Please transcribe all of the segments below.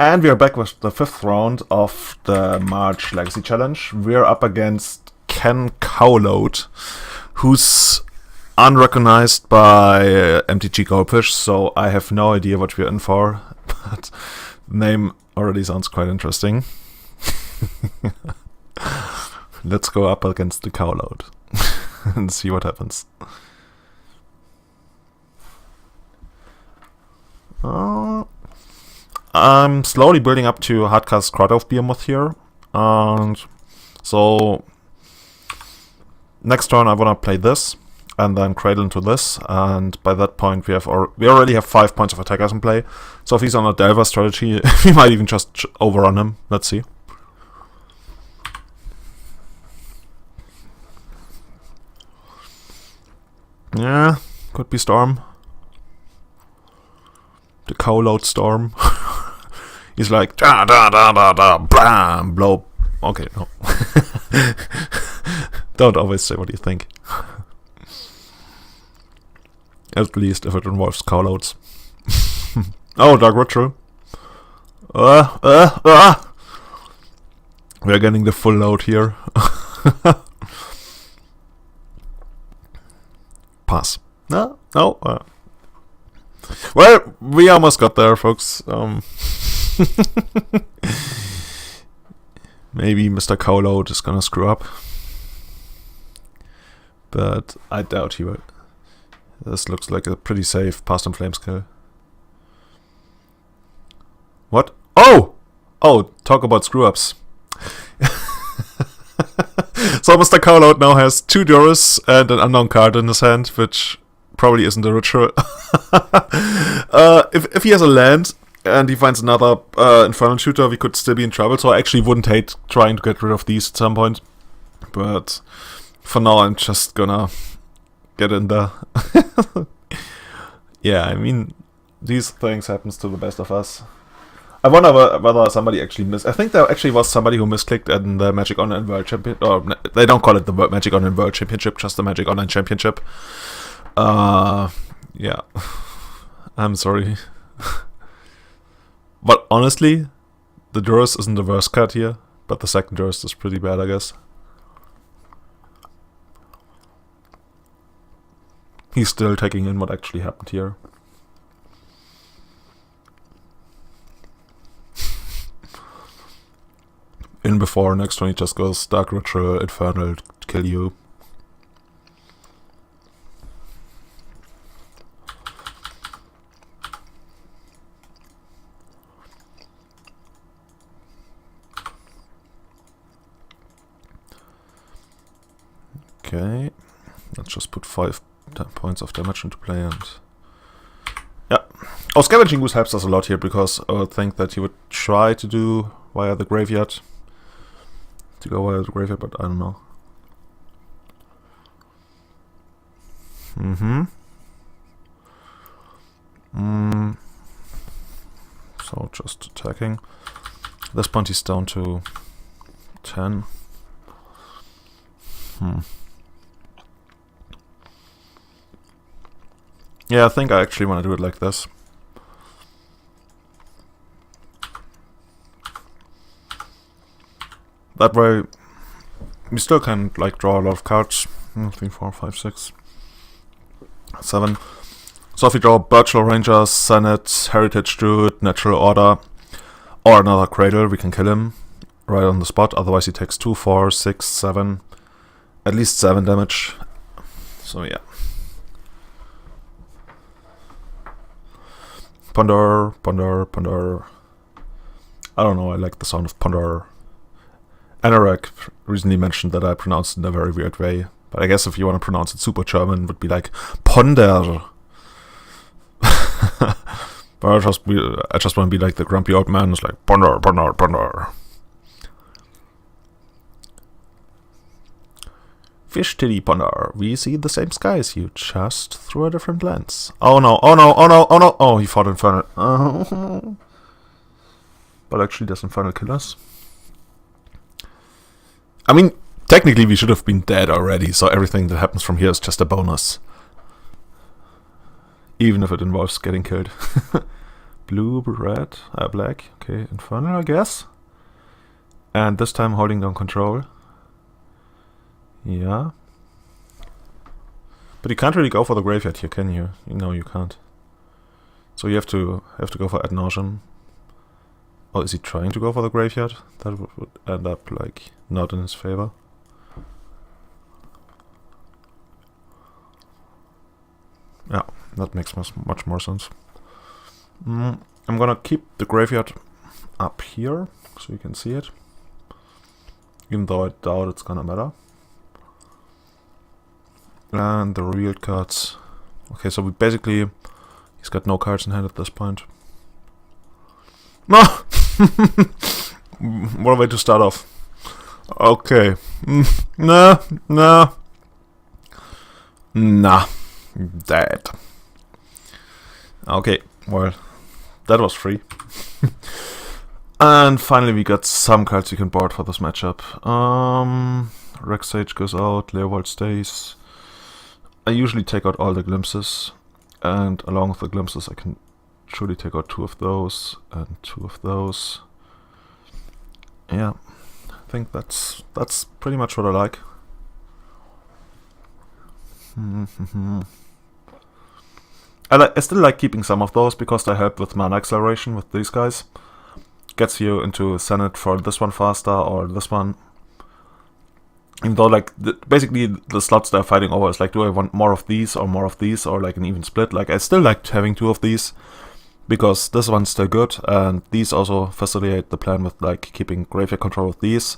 And we are back with the 5th round of the March Legacy Challenge. We're up against Ken Cowload, who's unrecognized by MTG Goldfish, so I have no idea what we're in for, but the name already sounds quite interesting. Let's go up against the Cowload and see what happens. I'm slowly building up to Hardcast Crowd Behemoth here, and so next turn I want to play this, and then Cradle into this, and by that point we already have 5 points of attackers in play, so if he's on a Delver strategy, we might even just overrun him. Let's see. Yeah, could be Storm. The Cowload Storm. He's like, da da da da da, blam, blow. Okay, no. Don't always say what you think. At least if it involves Cowloads. Oh, Dark Ritual. We're getting the full load here. Pass. No. Well, we almost got there, folks. Maybe Mr. Cowload is gonna screw up, but I doubt he will. This looks like a pretty safe Past in Flames kill. What? Oh, talk about screw ups. So Mr. Cowload now has 2 Duras and an unknown card in his hand, which probably isn't a ritual. If he has a land and he finds another Infernal Shooter, we could still be in trouble, so I actually wouldn't hate trying to get rid of these at some point. But for now, I'm just gonna get in there. Yeah, I mean, these things happen to the best of us. I wonder whether somebody actually I think there actually was somebody who misclicked in the Magic Online World Championship. Or they don't call it the Magic Online World Championship, just the Magic Online Championship. Yeah. I'm sorry. But honestly, the Duras isn't the worst card here, but the second Duras is pretty bad, I guess. He's still taking in what actually happened here. In before, next one he just goes Dark Ritual, Infernal, kill you. Okay, let's just put 5 points of damage into play and... yeah. Oh, Scavenging Goose helps us a lot here, because I would think that he would try to do via the graveyard. To go via the graveyard, but I don't know. So just attacking. At this point he's down to 10. Yeah, I think I actually want to do it like this. That way, we still can like draw a lot of cards. 3, 4, 5, 6, 7. So if we draw Birchall Ranger, Senate, Heritage Druid, Natural Order, or another Cradle, we can kill him right on the spot. Otherwise he takes 2, 4, 6, 7, at least 7 damage. So yeah. Ponder. I don't know, I like the sound of Ponder. Anorak recently mentioned that I pronounced it in a very weird way, but I guess if you want to pronounce it super German, it would be like Ponder. But I just want to be like the grumpy old man who's like Ponder. Fish Titty Ponder, we see the same sky as you, just through a different lens. Oh no. Oh, he fought Infernal. But actually does Infernal kill us? I mean, technically we should have been dead already, so everything that happens from here is just a bonus. Even if it involves getting killed. blue, red, black. Okay, Infernal, I guess. And this time holding down control. Yeah. But you can't really go for the graveyard here, can you? No, you can't. So you have to go for ad nauseam. Oh, is he trying to go for the graveyard? That would end up like not in his favor. Yeah, that makes much more sense. I'm gonna keep the graveyard up here so you can see it. Even though I doubt it's gonna matter. And the revealed cards. Okay, so we basically... He's got no cards in hand at this point. No! What a way to start off. Okay. Nah. Dead. Okay, well, that was free. And finally we got some cards you can board for this matchup. Rex Sage goes out, Leovold stays. I usually take out all the glimpses. And along with the glimpses I can surely take out 2 of those and 2 of those. Yeah, I think that's pretty much what I like. I still like keeping some of those because they help with mana acceleration with these guys. Gets you into Senate for this one faster or this one. Even though, like, basically the slots they're fighting over is like, do I want more of these or like an even split? Like, I still liked having 2 of these because this one's still good, and these also facilitate the plan with like keeping graveyard control with these,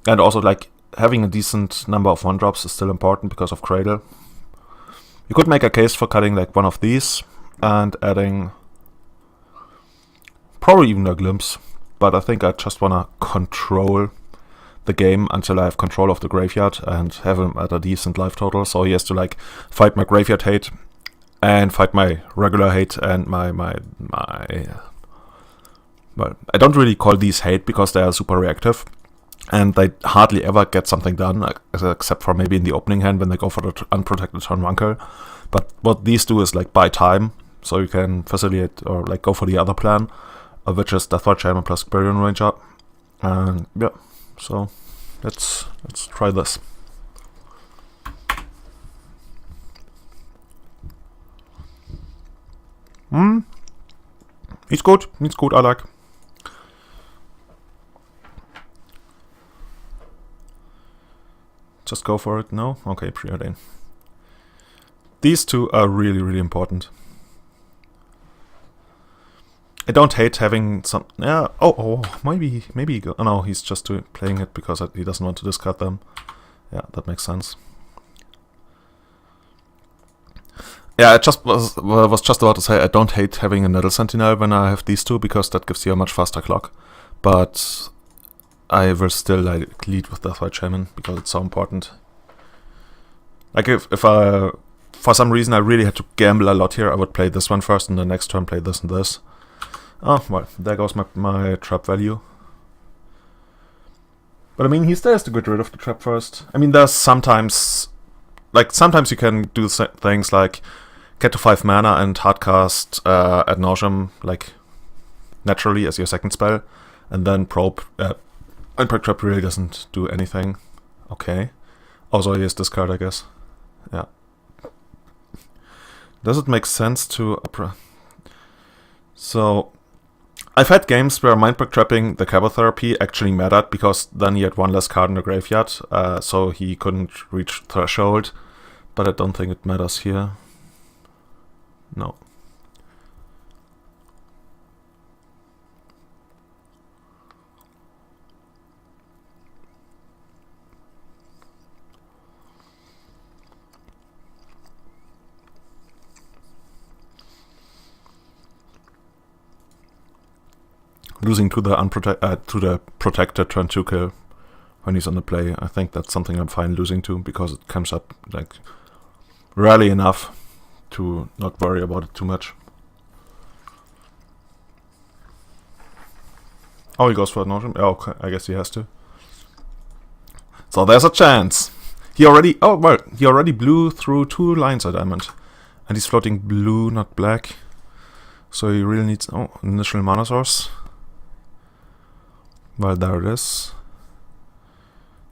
and also like having a decent number of 1-drops is still important because of Cradle. You could make a case for cutting like one of these and adding probably even a glimpse, but I think I just wanna control the game until I have control of the graveyard and have him at a decent life total. So he has to like fight my graveyard hate and fight my regular hate and my well, I don't really call these hate because they are super reactive and they hardly ever get something done except for maybe in the opening hand when they go for the unprotected turn 1 kill. But what these do is like buy time, so you can facilitate or like go for the other plan, which is Deathwatch Shaman plus Burial Ranger. And yeah. So let's try this. It's good, I like. Just go for it, no? Okay, preordain. These 2 are really important. I don't hate having some... Yeah, maybe go... Oh no, he's just playing it because he doesn't want to discard them. Yeah, that makes sense. Yeah, I was just about to say I don't hate having a Nettle Sentinel when I have these 2 because that gives you a much faster clock. But I will still like lead with Deathwatch Shaman because it's so important. Like if I... For some reason I really had to gamble a lot here, I would play this one first and the next turn play this and this. Oh, well, there goes my trap value. But I mean, he still has to get rid of the trap first. I mean, there's sometimes you can do things like get to 5 mana and hardcast ad nauseam, like, naturally as your second spell. And then probe. Impact Trap really doesn't do anything. Okay. Also, he has discard, I guess. Yeah. Does it make sense to... So... I've had games where Mindbreak Trapping the Carbotherapy actually mattered because then he had 1 less card in the graveyard, so he couldn't reach Threshold, but I don't think it matters here. No. Losing to the protected turn 2 kill when he's on the play, I think that's something I'm fine losing to because it comes up like rarely enough to not worry about it too much. Oh, he goes for a notion. Oh, okay, I guess he has to. So there's a chance. He already blew through 2 lines of diamond, and he's floating blue, not black. So he really needs initial mana source. Well, there it is.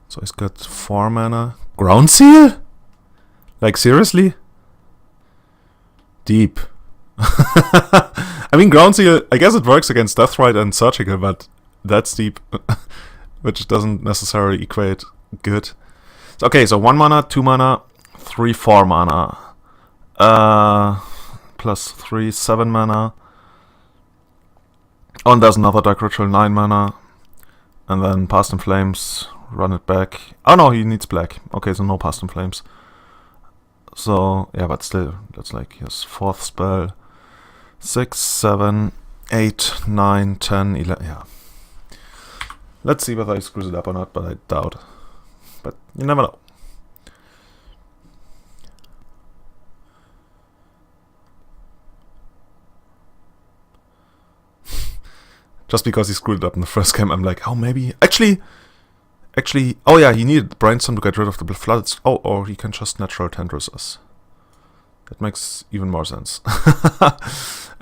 So he's got 4 mana. Ground Seal? Like, seriously? Deep. I mean, Ground Seal, I guess it works against Deathrite and Surgical, but that's deep. Which doesn't necessarily equate good. So, okay, so 1 mana, 2 mana, 3, 4 mana. Plus 3, 7 mana. Oh, and there's another Dark Ritual, 9 mana. And then Past in Flames, run it back. Oh no, he needs black. Okay, so no Past in Flames. So, yeah, but still, that's like his 4th spell. 6, 7, 8, 9, 10, 11, yeah. Let's see whether he screws it up or not, but I doubt. But you never know. Just because he screwed it up in the first game, I'm like, oh, maybe... Actually, oh yeah, he needed Brainstorm to get rid of the Flooded... Oh, or he can just Natural Tendrils us. That makes even more sense.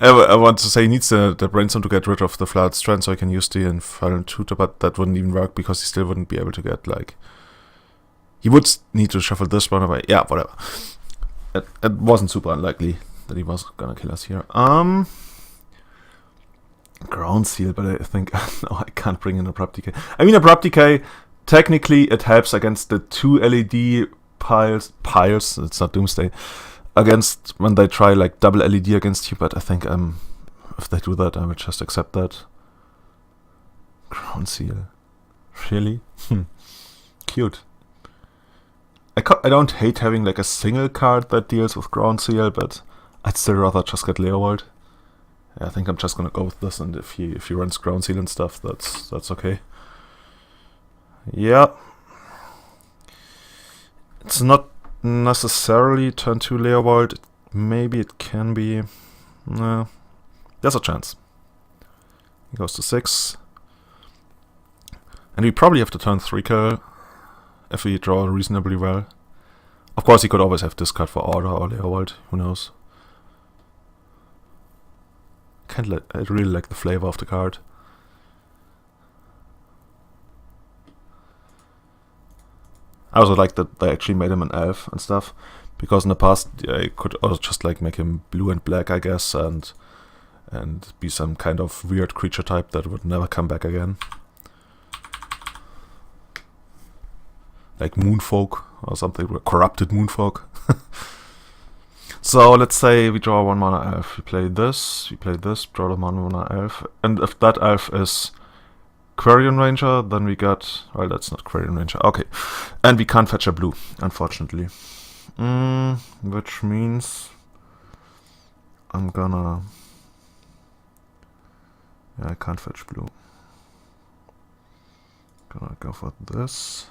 I want to say he needs the Brainstorm to get rid of the Flooded Strand so he can use the Infernal Tutor, but that wouldn't even work because he still wouldn't be able to get, like... He would need to shuffle this one away. Yeah, whatever. It wasn't super unlikely that he was gonna kill us here. Ground Seal, but I think... no, I can't bring in Abrupt Decay. I mean, Abrupt Decay, technically it helps against the 2 LED piles, it's not Doomsday, against when they try like double LED against you, but I think if they do that, I would just accept that. Ground Seal. Really? Cute. I don't hate having like a single card that deals with Ground Seal, but I'd still rather just get Leovold. Yeah, I think I'm just gonna go with this, and if he runs Ground Seal and stuff, that's okay. Yeah. It's not necessarily turn 2 Leovold. Maybe it can be. No. There's a chance. He goes to 6. And we probably have to turn 3 kill if we draw reasonably well. Of course, he could always have discard for Order or Leovold. Who knows? I really like the flavor of the card. I also like that they actually made him an elf and stuff, because in the past I could also just like make him blue and black, I guess, and be some kind of weird creature type that would never come back again. Like Moonfolk or something, corrupted Moonfolk. So let's say we draw 1 mana elf. We play this, draw the 1 mana elf. And if that elf is Quarian Ranger, then we got... Well, that's not Quarian Ranger. Okay. And we can't fetch a blue, unfortunately. Which means... I'm gonna... Yeah, I can't fetch blue. Gonna go for this.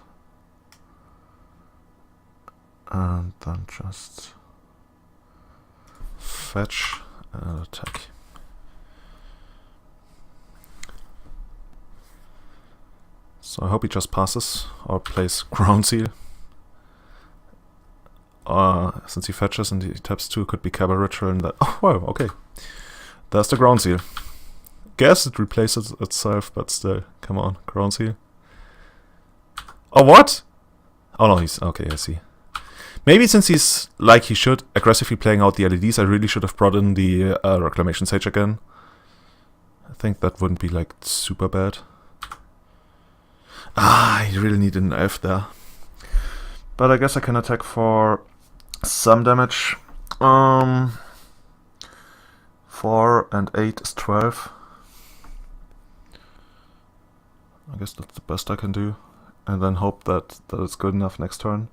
And then just... fetch and attack. So I hope he just passes or plays Ground Seal. Since he fetches and he taps 2, could be Cabal Ritual and that. Oh wow, okay. There's the Ground Seal. Guess it replaces itself, but still, come on, Ground Seal. Oh what? Oh no, he's okay. I see. Maybe since he's like he should aggressively playing out the LEDs, I really should have brought in the Reclamation Sage again. I think that wouldn't be like super bad. Ah, I really need an elf there. But I guess I can attack for some damage. 4 and 8 is 12. I guess that's the best I can do. And then hope that it's good enough next turn.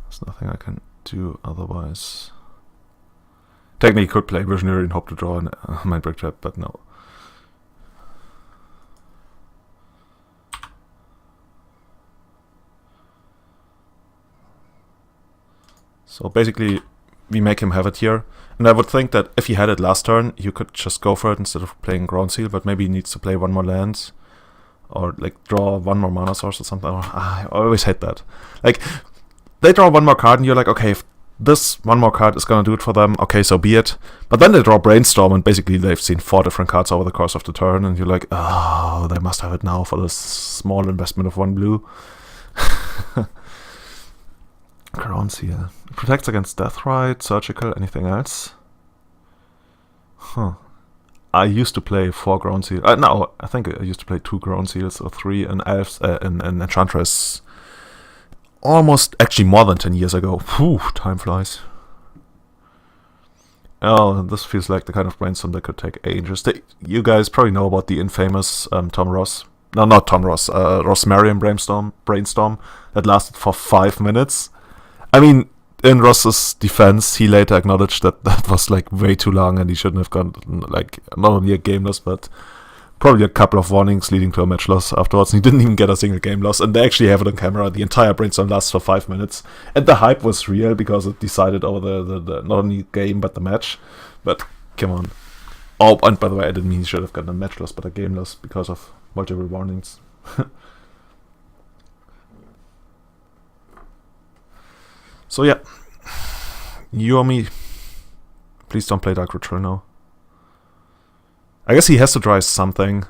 There's nothing I can do otherwise. Technically could play Visionary and hope to draw a Mindbreak Trap, but no. So basically we make him have it here. And I would think that if he had it last turn, you could just go for it instead of playing Ground Seal, but maybe he needs to play one more land. Or, like, draw one more mana source or something. I always hate that. Like, they draw one more card and you're like, okay, if this one more card is gonna do it for them, okay, so be it. But then they draw Brainstorm and basically they've seen 4 different cards over the course of the turn and you're like, oh, they must have it now for this small investment of 1 blue. Ground Seal. Protects against Deathrite, Surgical, anything else? Huh. I used to play 4 Ground Seals. No, I think I used to play 2 Ground Seals or 3 in Elves, in Enchantress. Almost, actually more than 10 years ago. Whew, time flies. Oh, this feels like the kind of brainstorm that could take ages. You guys probably know about the infamous Tom Ross. No, not Tom Ross. Ross Marion brainstorm that lasted for 5 minutes. I mean, in Ross's defense, he later acknowledged that that was like way too long and he shouldn't have gone like not only a game loss but probably a couple of warnings leading to a match loss afterwards. And he didn't even get a single game loss, and they actually have it on camera. The entire brainstorm lasts for 5 minutes, and the hype was real because it decided over the not only game but the match. But come on. Oh, and by the way, I didn't mean he should have gotten a match loss but a game loss because of multiple warnings. So yeah, you or me. Please don't play Dark Ritual now. I guess he has to try something,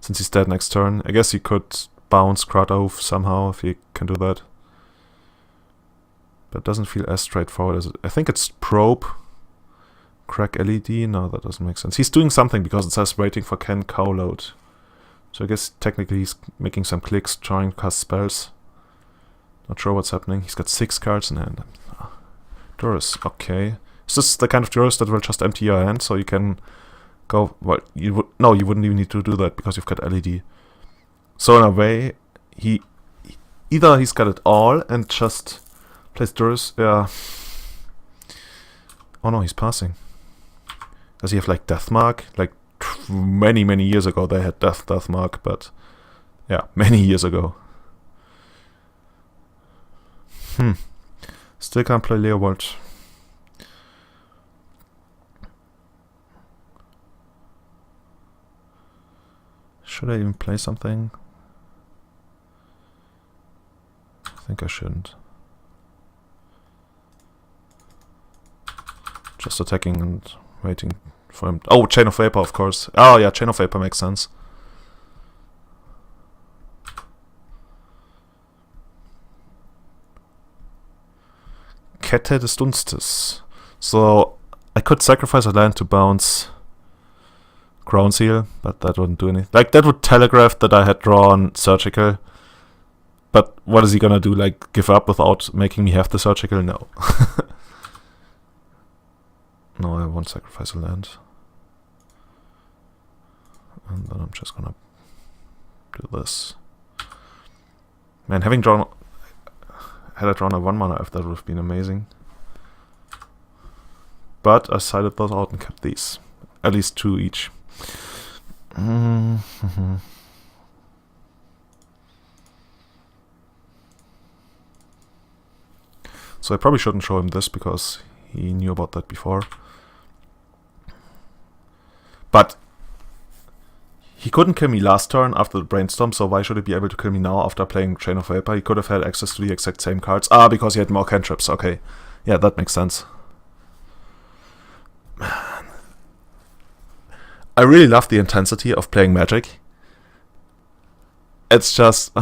since he's dead next turn. I guess he could bounce Kratos somehow, if he can do that. But it doesn't feel as straightforward as it. I think it's Probe. Crack LED? No, that doesn't make sense. He's doing something because it says waiting for Ken Cowload. So I guess technically he's making some clicks, trying to cast spells. Not sure what's happening. He's got 6 cards in hand. Durus, okay. Is this the kind of Durus that will just empty your hand so you can go... Well, you would... No, you wouldn't even need to do that because you've got LED. So in a way, either he's got it all and just plays Durus... Yeah. Oh no, he's passing. Does he have like Deathmark? Like many, many years ago they had Deathmark, but... Yeah, many years ago. Still can't play Leovold. Should I even play something? I think I shouldn't. Just attacking and waiting for him. Oh, Chain of Vapor, of course. Oh yeah, Chain of Vapor makes sense. Kette des Dunstes. So I could sacrifice a land to bounce Ground Seal, but that wouldn't do anything. Like, that would telegraph that I had drawn Surgical. But what is he gonna do? Like, give up without making me have the Surgical? No. No, I won't sacrifice a land. And then I'm just gonna do this. Man, having drawn... Had I drawn a 1-mana Elf, that would have been amazing. But I sided those out and kept these. At least 2 each. So I probably shouldn't show him this because he knew about that before. But he couldn't kill me last turn after the Brainstorm, so why should he be able to kill me now after playing Chain of Vapor? He could have had access to the exact same cards. Ah, because he had more cantrips. Okay. Yeah, that makes sense. Man. I really love the intensity of playing Magic. It's just...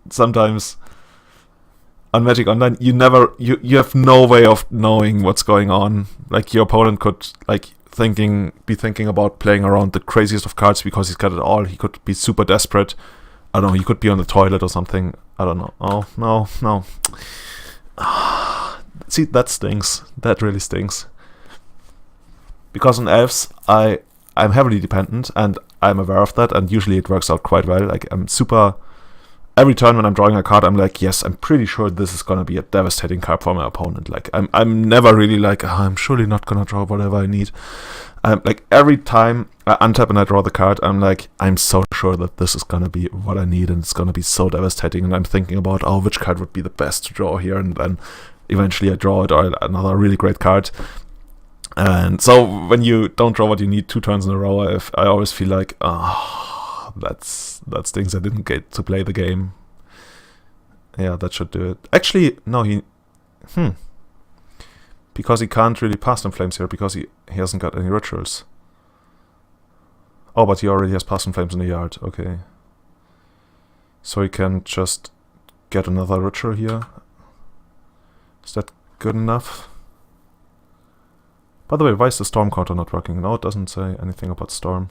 sometimes... On Magic Online, you have no way of knowing what's going on. Like, your opponent could, like... be thinking about playing around the craziest of cards because he's got it all. He could be super desperate. I don't know, he could be on the toilet or something. I don't know. Oh, no. See, that stings. That really stings. Because in Elves, I'm heavily dependent, and I'm aware of that, and usually it works out quite well. Like, I'm super... Every turn when I'm drawing a card, I'm like, yes, I'm pretty sure this is gonna be a devastating card for my opponent. Like, I'm never really like, oh, I'm surely not gonna draw whatever I need. Like, every time I untap and I draw the card, I'm like, I'm so sure that this is gonna be what I need, and it's gonna be so devastating. And I'm thinking about, oh, which card would be the best to draw here, and then eventually I draw it or another really great card. And so when you don't draw what you need 2 turns in a row, I always feel like, that stings. I didn't get to play the game. Yeah, that should do it. Actually, no, because he can't really Past in Flames here, because he hasn't got any rituals. Oh, but he already has Past in Flames in the yard, okay. So he can just get another ritual here. Is that good enough? By the way, why is the Storm counter not working? No, it doesn't say anything about Storm.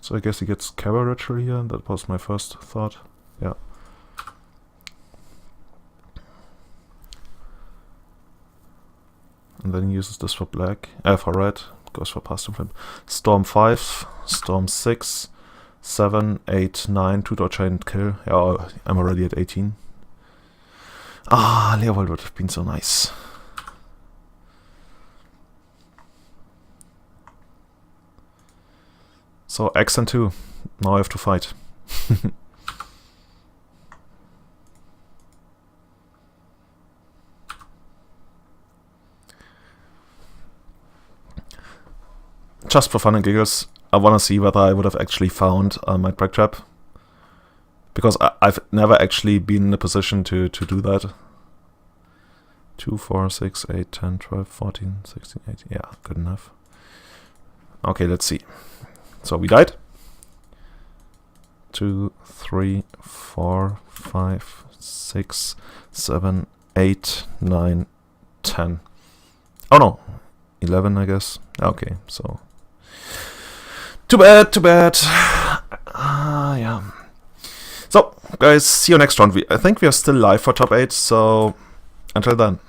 So I guess he gets Cabal Ritual here, that was my first thought. Yeah. And then he uses this for black, for red, goes for Past in Flame. Storm 5, Storm 6, 7, 8, 9, 2-dot chain kill. Yeah, I'm already at 18. Ah, Leovold would have been so nice. So X and 2. Now I have to fight. Just for fun and giggles, I want to see whether I would have actually found my Break Trap. Because I've never actually been in a position to do that. 2, 4, 6, 8, 10, 12, 14, 16, 18. Yeah, good enough. Okay, let's see. So we died. 2, 3, 4, 5, 6, 7, 8, 9, 10. Oh no, 11 I guess. Okay, so too bad, too bad. Yeah. So guys, see you next round. I think we are still live for top 8, so until then.